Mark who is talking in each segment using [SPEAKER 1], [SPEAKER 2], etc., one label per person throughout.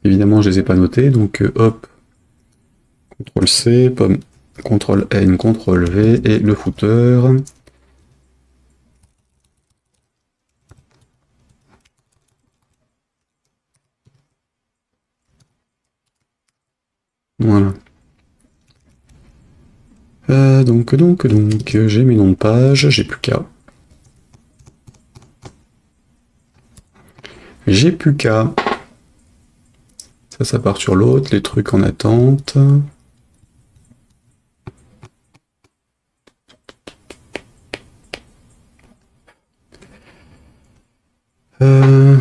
[SPEAKER 1] Évidemment, je les ai pas notés, donc hop, CTRL-C, pomme, CTRL-N, CTRL-V, et le footer. Voilà. Donc, j'ai mes noms de page, j'ai plus qu'à. J'ai plus qu'à. Ça part sur l'autre, les trucs en attente. Euh...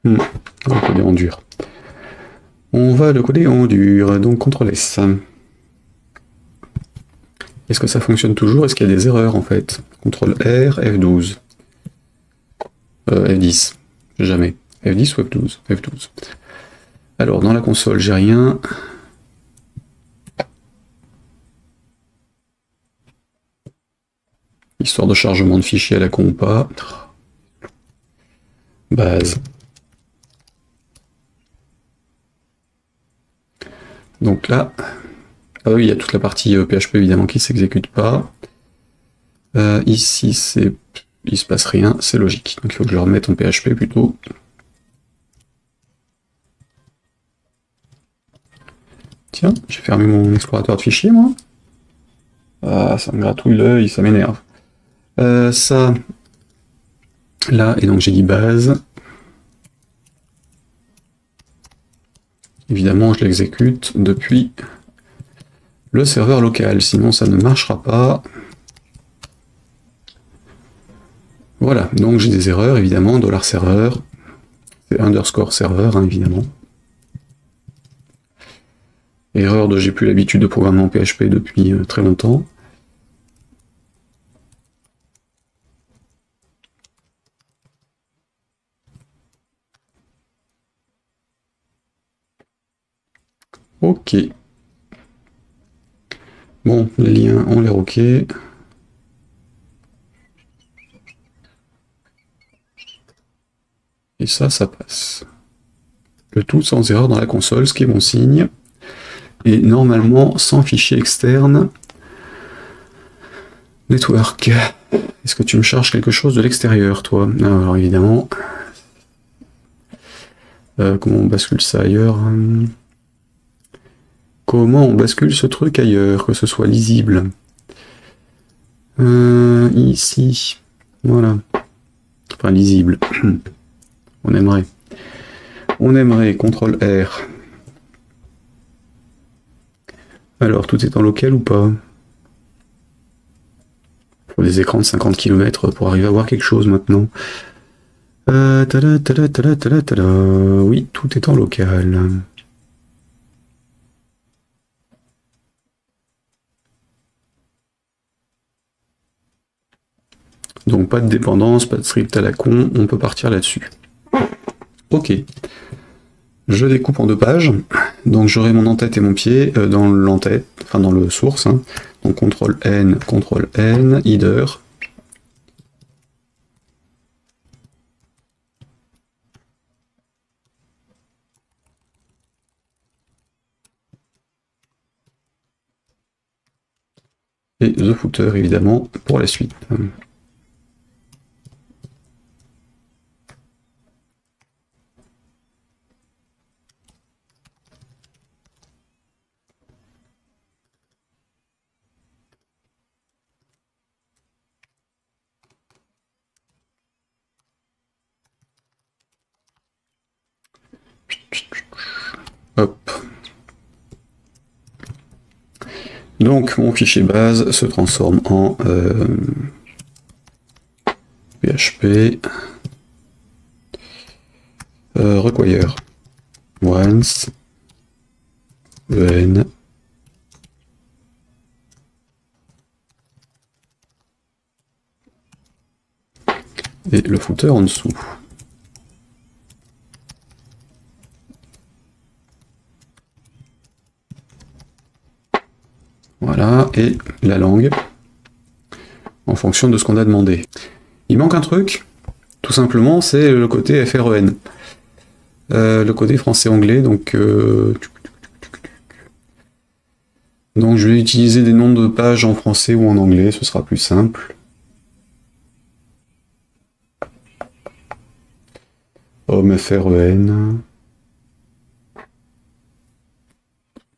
[SPEAKER 1] On va le coder en dur. On va le coder en dur, donc CTRL S. Est-ce que ça fonctionne toujours? Est-ce qu'il y a des erreurs en fait? CTRL R, F12. F10. Jamais. F10 ou F12? F12. Alors, dans la console, j'ai rien. Histoire de chargement de fichiers à la compa. Base. Donc là, ah oui, il y a toute la partie PHP évidemment qui ne s'exécute pas. Ici, il se passe rien, c'est logique. Donc il faut que je le remette en PHP plutôt. Tiens, j'ai fermé mon explorateur de fichiers, moi. Ah, ça me gratouille l'œil, ça m'énerve. Ça, là, et donc j'ai dit base. Évidemment, je l'exécute depuis le serveur local, sinon ça ne marchera pas. Voilà, donc j'ai des erreurs, évidemment, $serveur, c'est underscore serveur, hein, évidemment. Erreur de j'ai plus l'habitude de programmer en PHP depuis très longtemps. Ok. Bon, les liens ont l'air ok. Et ça passe. Le tout sans erreur dans la console, ce qui est bon signe. Et normalement, sans fichier externe. Network. Est-ce que tu me charges quelque chose de l'extérieur, toi? Alors évidemment. Comment on bascule ça ailleurs? Comment on bascule ce truc ailleurs, que ce soit lisible? Ici. Voilà. Enfin, lisible. On aimerait. On aimerait, CTRL R. Alors, tout est en local ou pas? Il faut des écrans de 50 km pour arriver à voir quelque chose maintenant. Oui, tout est en local. Donc pas de dépendance, pas de script à la con, on peut partir là-dessus. Ok. Je découpe en deux pages. Donc j'aurai mon en-tête et mon pied dans l'en-tête, enfin dans le source. Hein. Donc CTRL-N, CTRL-N, header. Et the footer évidemment pour la suite. Hop. Donc mon fichier base se transforme en PHP require once en et le footer en dessous. Voilà, et la langue en fonction de ce qu'on a demandé. Il manque un truc, tout simplement, c'est le côté FREN. Le côté français-anglais, donc je vais utiliser des noms de pages en français ou en anglais, ce sera plus simple. Home FREN.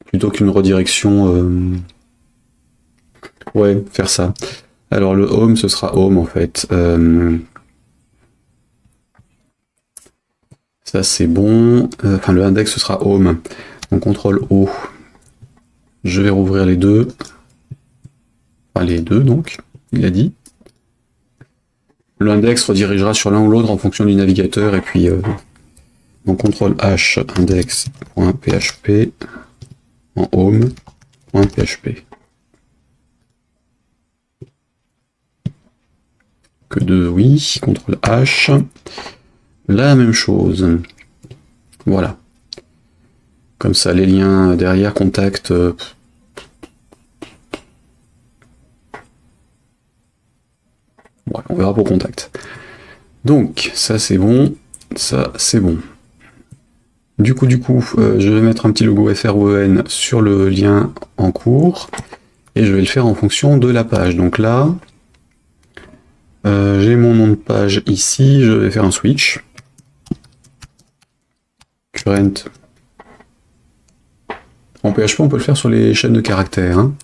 [SPEAKER 1] Plutôt qu'une redirection. Ouais, faire ça. Alors le home, ce sera home en fait. Ça c'est bon. Enfin le index, ce sera home. Donc CTRL O. Je vais rouvrir les deux. Enfin les deux donc, il a dit. L'index redirigera sur l'un ou l'autre en fonction du navigateur et puis donc CTRL H index.php en home.php. Que de oui, CTRL H. La même chose. Voilà. Comme ça, les liens derrière, contact. Ouais, on verra pour contact. Donc, ça c'est bon. Ça c'est bon. Du coup, je vais mettre un petit logo FREN sur le lien en cours. Et je vais le faire en fonction de la page. Donc là, j'ai mon nom de page ici. Je vais faire un switch. Current. En PHP, on peut le faire sur les chaînes de caractères. Hein.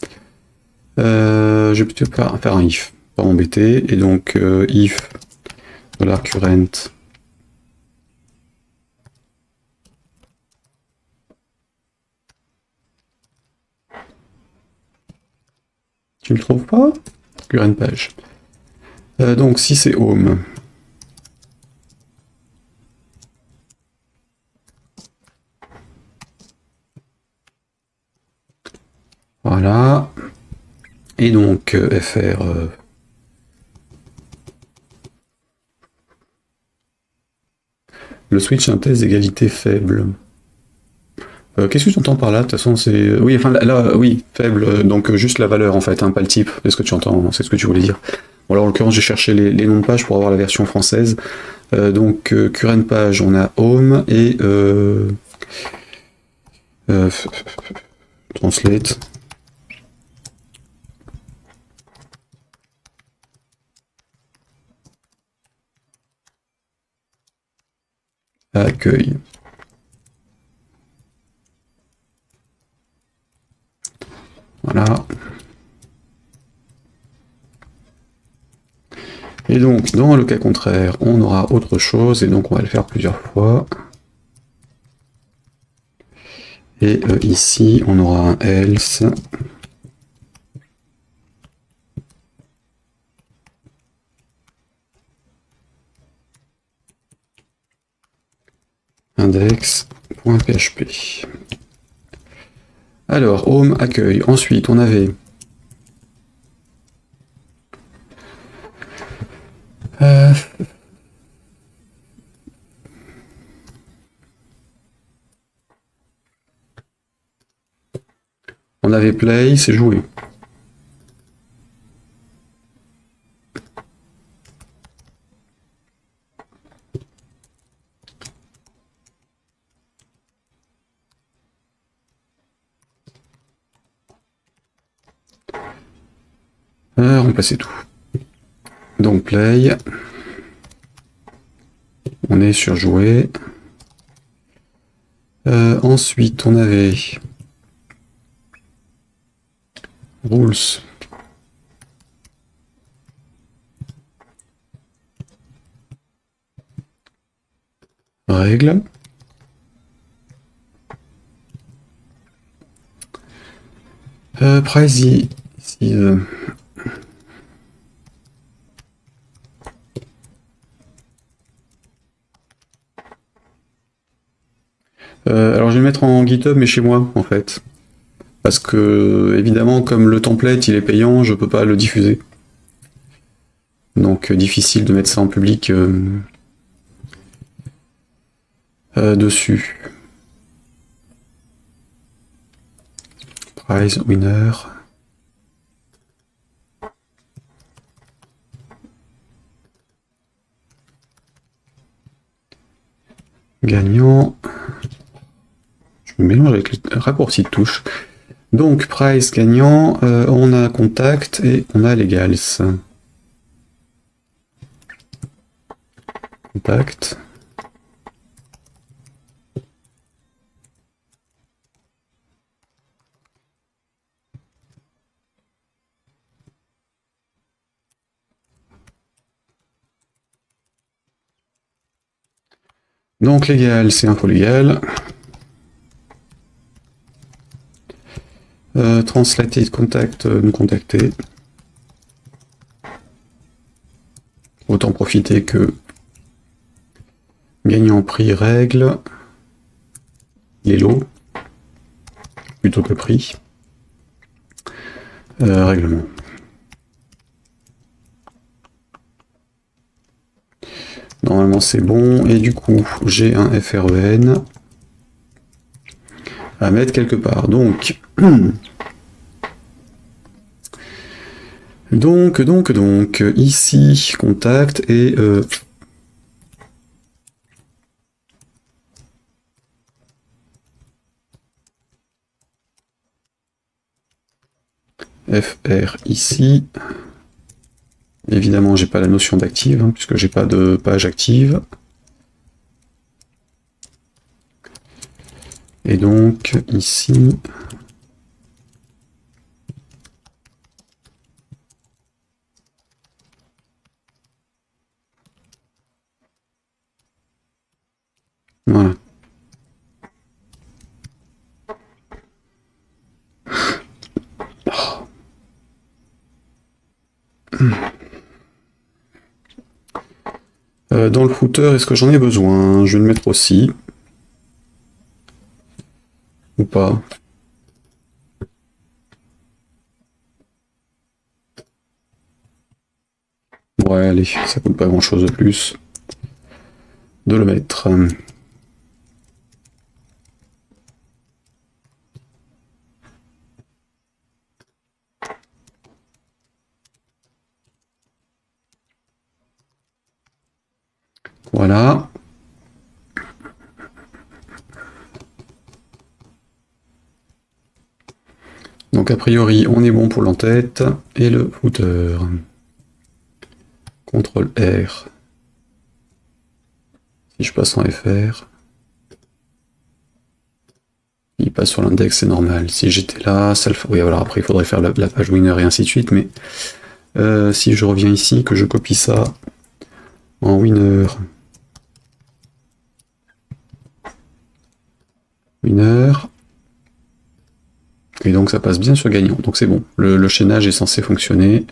[SPEAKER 1] Je vais plutôt faire un if, pas m'embêter. Et donc, if $current. Tu le trouves pas? Current page. Donc, si c'est home. Voilà. Et donc, fr. Le switch synthèse égalité faible. Qu'est-ce que tu entends par là? De toute façon, c'est. Oui, enfin là, oui, faible, donc juste la valeur en fait, hein, pas le type. C'est ce que tu entends, c'est ce que tu voulais dire. Bon, alors en l'occurrence, j'ai cherché les noms de pages pour avoir la version française. Donc, current page, on a home et. Translate. Accueil. Voilà. Et donc, dans le cas contraire, on aura autre chose, et donc on va le faire plusieurs fois. Et ici, on aura un else. Index.php. Alors, home, accueil. Ensuite, on avait... on avait play, c'est jouer. Remplacer tout. Donc play. On est sur jouer. Ensuite, on avait rules. Règles. Price ici. Alors je vais le mettre en GitHub, mais chez moi, en fait. Parce que, évidemment, comme le template, il est payant, je peux pas le diffuser. Donc, difficile de mettre ça en public dessus. Prize winner. gagnant. Je me mélange avec les raccourcis de touche. Donc, price gagnant, on a contact et on a legals. Contact. Donc légal, c'est info légale. Translated contact, nous contacter. Autant profiter que gagnant prix règle. Les lots. Plutôt que prix. Règlement. Normalement c'est bon, et du coup j'ai un FREN à mettre quelque part. Donc, ici contact et FR ici. Évidemment, j'ai pas la notion d'active, hein, puisque j'ai pas de page active. Et donc, ici... Voilà. Dans le footer, est-ce que j'en ai besoin? Je vais le mettre aussi. Ou pas? Ouais, allez, ça coûte pas grand-chose de plus de le mettre. Voilà. Donc a priori, on est bon pour l'entête et le footer. CTRL R. Si je passe en FR, il passe sur l'index, c'est normal. Si j'étais là, ça le fait. Oui, alors après il faudrait faire la page winner et ainsi de suite, mais si je reviens ici, que je copie ça en winner, et donc ça passe bien sur gagnant, donc c'est bon, le chaînage est censé fonctionner.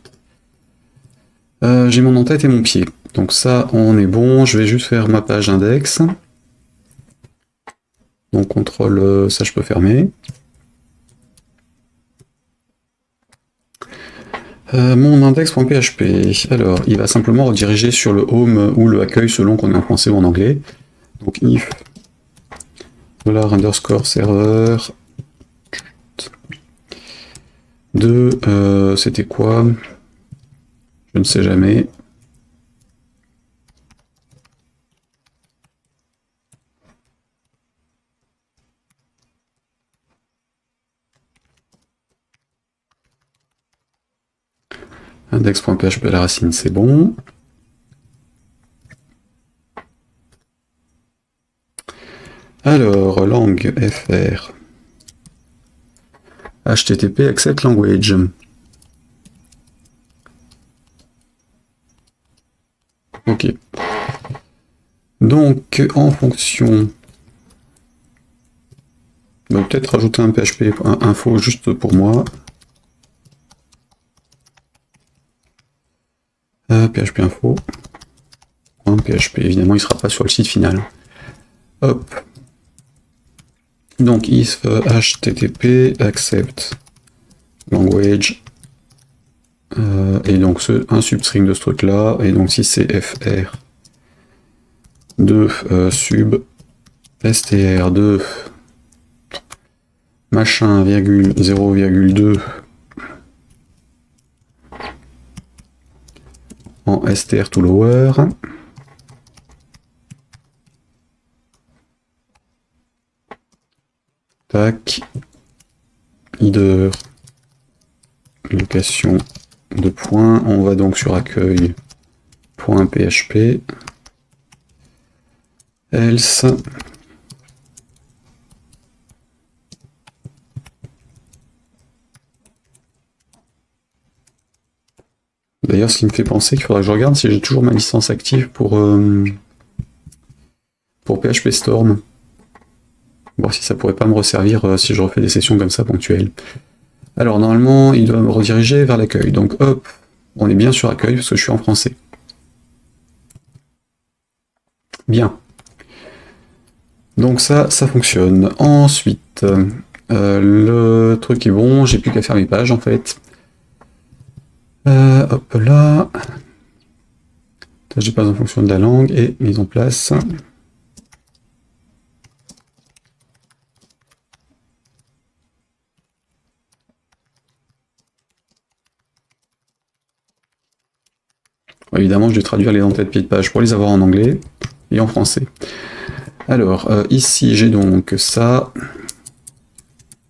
[SPEAKER 1] J'ai mon en-tête et mon pied, donc ça on est bon, je vais juste faire ma page index. Donc CTRL, ça je peux fermer. Mon index.php, alors il va simplement rediriger sur le home ou le accueil selon qu'on est en français ou en anglais. Donc if $_ serveur de c'était quoi? Je ne sais jamais. Index.php à la racine, c'est bon. Alors, langue fr. HTTP accept language. Ok. Donc, en fonction... On va peut-être rajouter un PHP info juste pour moi. PHP info. Un PHP, évidemment, il ne sera pas sur le site final. Hop. Donc, if HTTP accept language. Et donc, un substring de ce truc-là. Et donc, si c'est fr de sub str de machin, virgule, 0,2 en str to lower. Tac. Header. Location de points. On va donc sur accueil.php. Else. D'ailleurs, ce qui me fait penser qu'il faudra que je regarde si j'ai toujours ma licence active pour PHP Storm. Voir si ça pourrait pas me resservir si je refais des sessions comme ça ponctuelles. Alors, normalement, il doit me rediriger vers l'accueil. Donc, hop, on est bien sur accueil parce que je suis en français. Bien. Donc ça fonctionne. Ensuite, le truc est bon, j'ai plus qu'à faire mes pages en fait. Hop là. J'ai pas en fonction de la langue et mise en place. Évidemment, je vais traduire les en-têtes pieds de page pour les avoir en anglais et en français. Alors, ici, j'ai donc ça.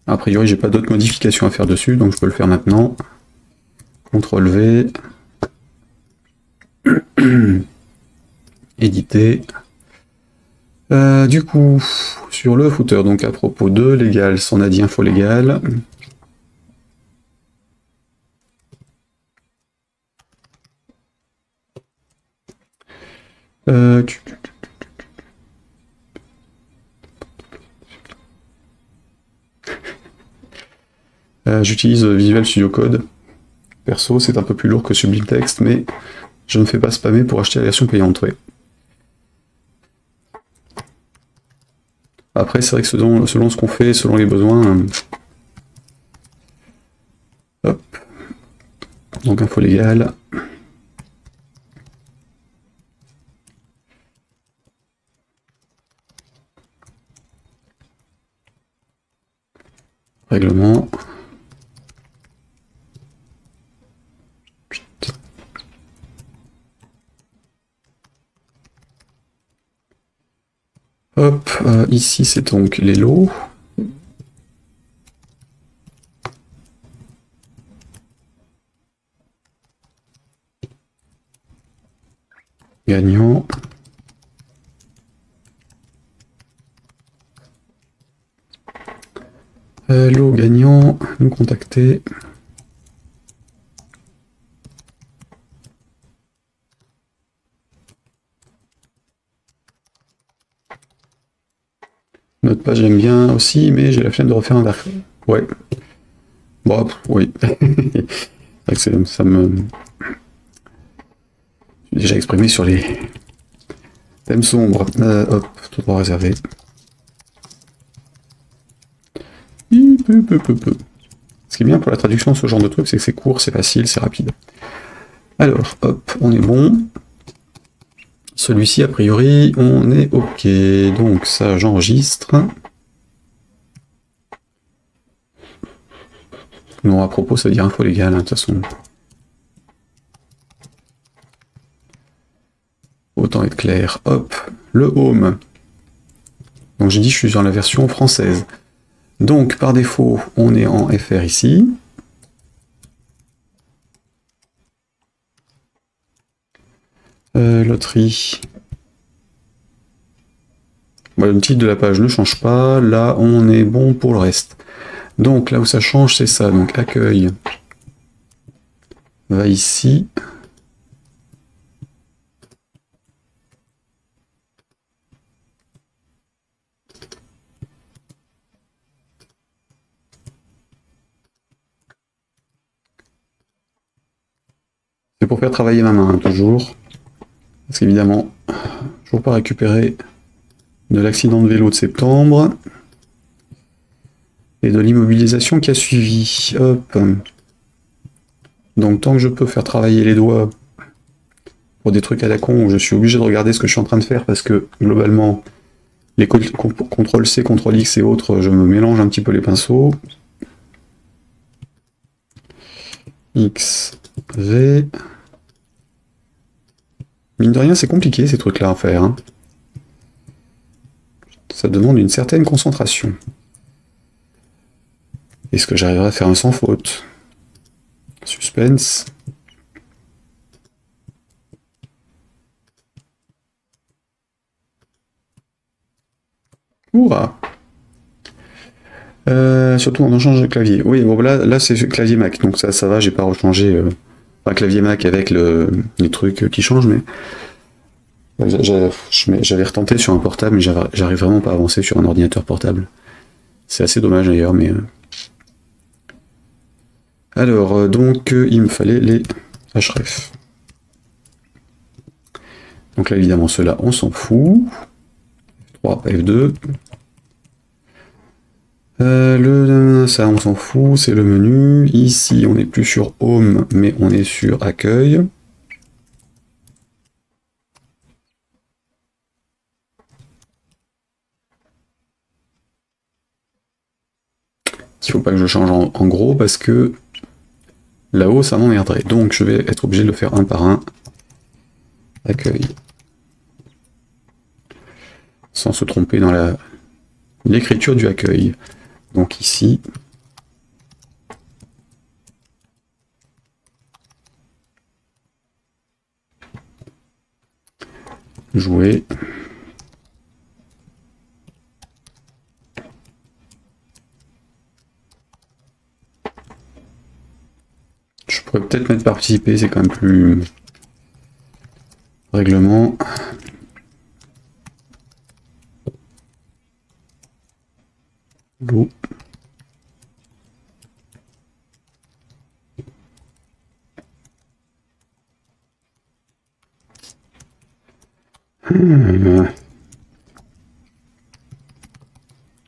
[SPEAKER 1] A priori, j'ai pas d'autres modifications à faire dessus, donc je peux le faire maintenant. CTRL V. Éditer. Du coup, sur le footer, donc à propos de légal, on a dit info légale. J'utilise Visual Studio Code. Perso, c'est un peu plus lourd que Sublime Text, mais je ne fais pas spammer pour acheter la version payante. Ouais. Après, c'est vrai que selon ce qu'on fait, selon les besoins... Hop. Donc info légale. Règlement. Hop, ici c'est donc les lots. Gagnant. Lot gagnant, nous contacter. Notre page j'aime bien aussi, mais j'ai la flemme de refaire un verre. Ouais. Bon, oui. Ça me... J'ai déjà exprimé sur les thèmes sombres. Hop, tout droit réservé. Ce qui est bien pour la traduction de ce genre de truc, c'est que c'est court, c'est facile, c'est rapide. Alors, hop, on est bon. Celui-ci, a priori, on est OK. Donc ça, j'enregistre. Non, à propos, ça veut dire info légale, de toute façon. Autant être clair. Hop, le home. Donc j'ai dit, je suis sur la version française. Donc, par défaut, on est en FR ici. Loterie. Voilà, le titre de la page ne change pas. Là, on est bon pour le reste. Donc, là où ça change, c'est ça. Donc, accueil va ici. C'est pour faire travailler ma main, hein, toujours. Parce qu'évidemment, je ne peux pas récupérer de l'accident de vélo de septembre. Et de l'immobilisation qui a suivi. Hop. Donc tant que je peux faire travailler les doigts pour des trucs à la con où je suis obligé de regarder ce que je suis en train de faire parce que globalement les CTRL-C, CTRL-X et autres, je me mélange un petit peu les pinceaux. X, V. Mine de rien, c'est compliqué ces trucs-là à faire. Hein. Ça demande une certaine concentration. Est-ce que j'arriverai à faire un sans faute? Suspense. Ouah. Surtout on en change de clavier. Oui, bon là c'est clavier Mac, donc ça va, j'ai pas rechangé un clavier Mac avec les trucs qui changent, mais j'avais retenté sur un portable, mais j'arrive vraiment pas à avancer sur un ordinateur portable. C'est assez dommage d'ailleurs, mais... Alors, donc, il me fallait les href. Donc là, évidemment, ceux-là, on s'en fout. F3, F2. Ça, on s'en fout, c'est le menu. Ici, on n'est plus sur Home, mais on est sur Accueil. Il faut pas que je change en gros, parce que là-haut, ça m'emmerderait. Donc, je vais être obligé de le faire un par un. Accueil. Sans se tromper dans l'écriture du accueil. Donc ici, jouer. Je pourrais peut-être mettre participer, c'est quand même plus... Règlement. L'eau.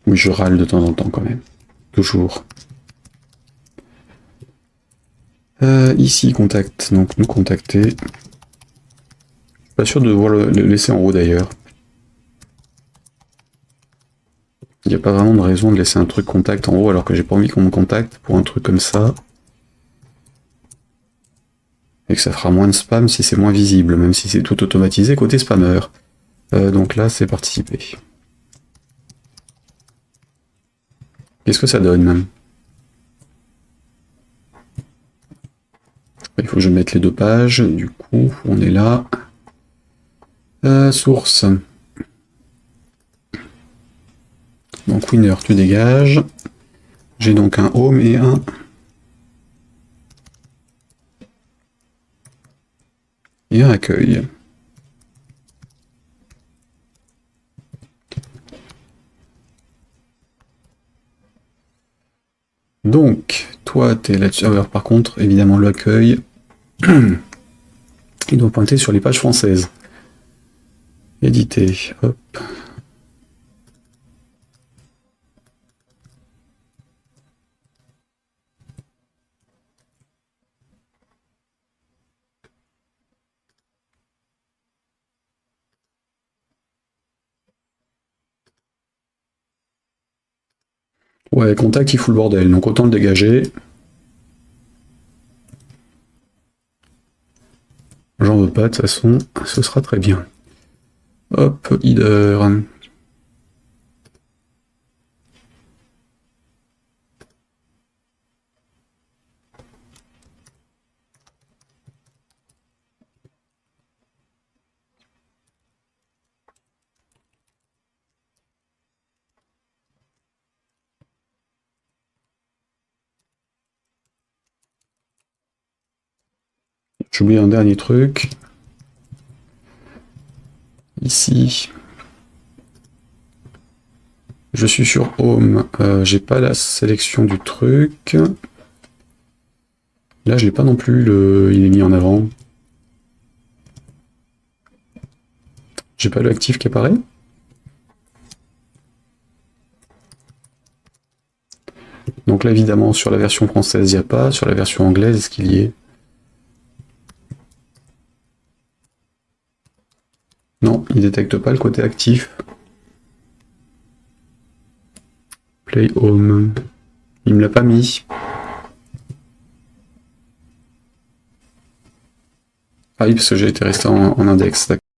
[SPEAKER 1] Oui, je râle de temps en temps quand même. Toujours. Ici, contact. Donc, nous contacter. Je suis pas sûr de devoir le laisser en haut d'ailleurs. Il n'y a pas vraiment de raison de laisser un truc contact en haut alors que j'ai pas envie qu'on me contacte pour un truc comme ça. Et que ça fera moins de spam si c'est moins visible, même si c'est tout automatisé côté spammer. Donc là, c'est participer. Qu'est-ce que ça donne? Il faut que je mette les deux pages, du coup, on est là. Source. Donc winner, tu dégages. J'ai donc un home et un... Et un accueil. Donc, toi, t'es là-dessus. Alors, par contre, évidemment, l'accueil, il doit pointer sur les pages françaises. Éditer, hop. Ouais, contact, il fout le bordel, donc autant le dégager. J'en veux pas, de toute façon, ce sera très bien. Hop, header. J'ai oublié un dernier truc. Ici, je suis sur Home, j'ai pas la sélection du truc. Là, je l'ai pas non plus, il est mis en avant. J'ai pas le actif qui apparaît. Donc là, évidemment, sur la version française, il n'y a pas. Sur la version anglaise, est-ce qu'il y est? Non, il détecte pas le côté actif. Play Home. Il me l'a pas mis. Ah oui, parce que j'ai été resté en index, d'accord.